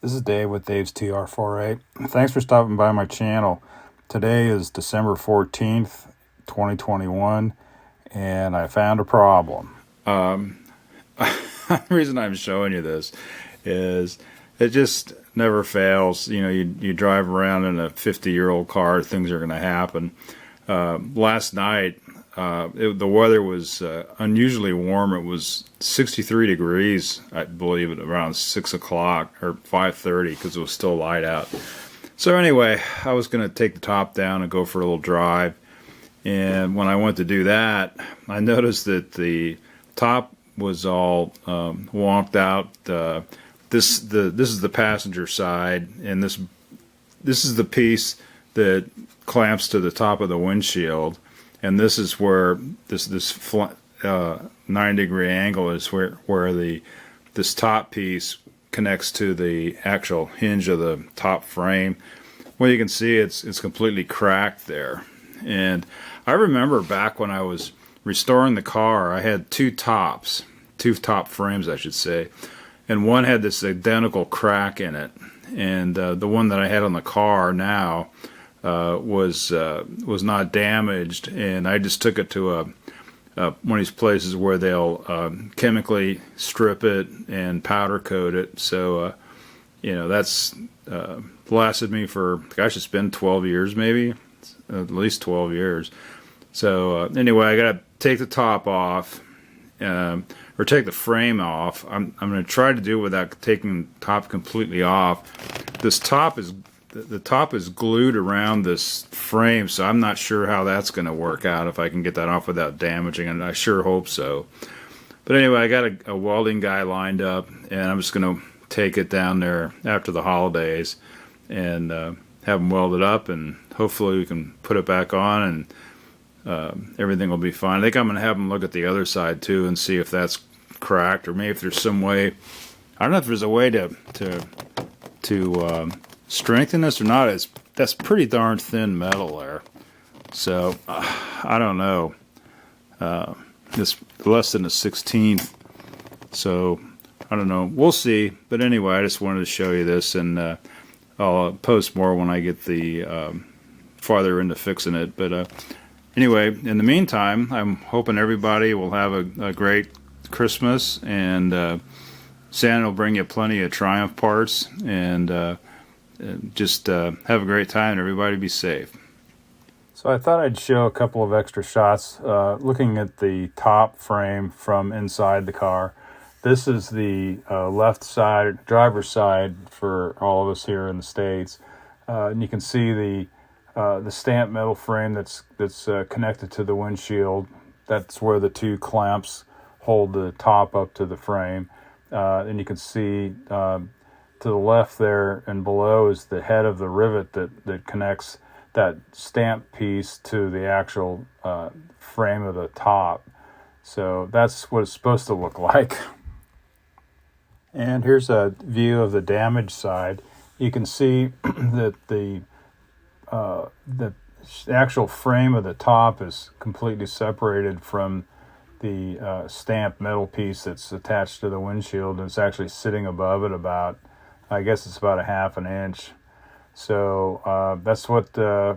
This is Dave with Dave's TR4A. Thanks for stopping by my channel. Today is December 14th, 2021, and I found a problem. The reason I'm showing you this is it just never fails. You know, you drive around in a 50-year-old car, things are going to happen. Last night, the weather was unusually warm. It was 63 degrees, I believe, at around 6 o'clock or 5:30 because it was still light out. So anyway, I was going to take the top down and go for a little drive. And when I went to do that, I noticed that the top was all wonked out. This is the passenger side, and this is the piece that clamps to the top of the windshield. And this is where this 9-degree angle is where this top piece connects to the actual hinge of the top frame. Well, you can see it's completely cracked there. And I remember back when I was restoring the car, I had two top frames, I should say, and one had this identical crack in it. And the one that I had on the car now was not damaged, and I just took it to one of these places where they'll chemically strip it and powder coat it. So you know, that's lasted me for, gosh, it's been 12 years, maybe at least 12 years. So anyway, I got to take the top off, or take the frame off. I'm going to try to do it without taking the top completely off. This top is the top is glued around this frame, so I'm not sure how that's going to work out, if I can get that off without damaging it. I sure hope so. But anyway, I got a welding guy lined up, and I'm just going to take it down there after the holidays and have them welded up, and hopefully we can put it back on, and everything will be fine. I think I'm going to have them look at the other side too and see if that's cracked, or maybe if there's some way. I don't know if there's a way to strengthen this or not. That's pretty darn thin metal there, so I don't know. It's less than a 16th, so I don't know. We'll see. But anyway, I just wanted to show you this, and I'll post more when I get the farther into fixing it. But anyway, in the meantime, I'm hoping everybody will have a great Christmas, and Santa will bring you plenty of Triumph parts, and just have a great time, and everybody be safe. So I thought I'd show a couple of extra shots looking at the top frame from inside the car. This is the left side, driver's side, for all of us here in the States. And you can see the stamped metal frame that's connected to the windshield. That's where the two clamps hold the top up to the frame. And you can see to the left there and below is the head of the rivet that connects that stamp piece to the actual frame of the top. So that's what it's supposed to look like. And here's a view of the damaged side. You can see that the actual frame of the top is completely separated from the stamped metal piece that's attached to the windshield, and it's actually sitting above it about, I guess it's about a half an inch. So that's what I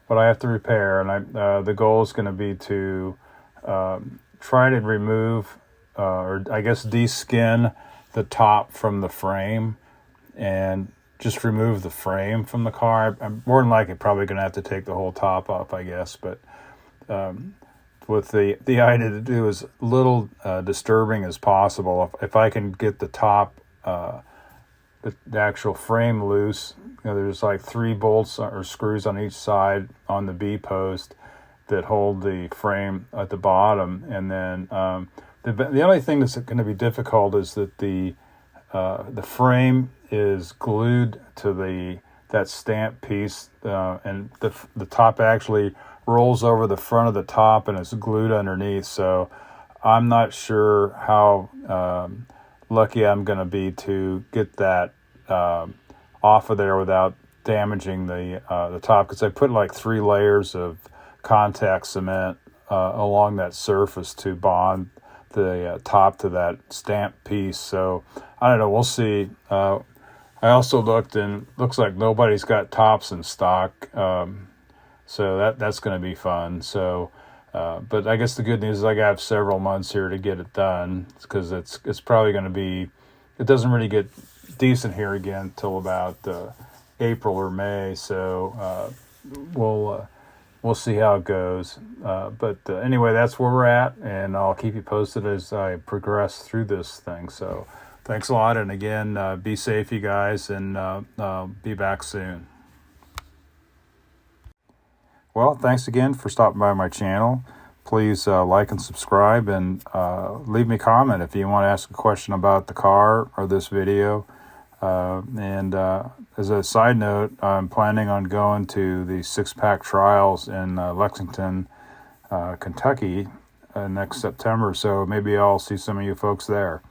have to repair, and the goal is going to be to try to remove, or I guess de-skin the top from the frame, and just remove the frame from the car. I'm more than likely probably going to have to take the whole top off, I guess, but with the idea to do as little disturbing as possible. If I can get the top, the actual frame loose, you know, there's like 3 bolts or screws on each side on the B-post that hold the frame at the bottom, and then the only thing that's going to be difficult is that the frame is glued to that stamp piece, and the top actually rolls over the front of the top and it's glued underneath. So I'm not sure how lucky I'm going to be to get that off of there without damaging the top, because I put like 3 layers of contact cement along that surface to bond the top to that stamp piece. So I don't know, we'll see. I also looked, and looks like nobody's got tops in stock, so that's going to be fun. So, but I guess the good news is I got several months here to get it done, because it's probably going to be. It doesn't really get decent here again till about April or May. So we'll see how it goes. But anyway, that's where we're at, and I'll keep you posted as I progress through this thing. So thanks a lot, and again, be safe, you guys, and be back soon. Well, thanks again for stopping by my channel. Please like and subscribe, and leave me a comment if you want to ask a question about the car or this video. And as a side note, I'm planning on going to the 6-pack trials in Lexington, Kentucky next September, so maybe I'll see some of you folks there.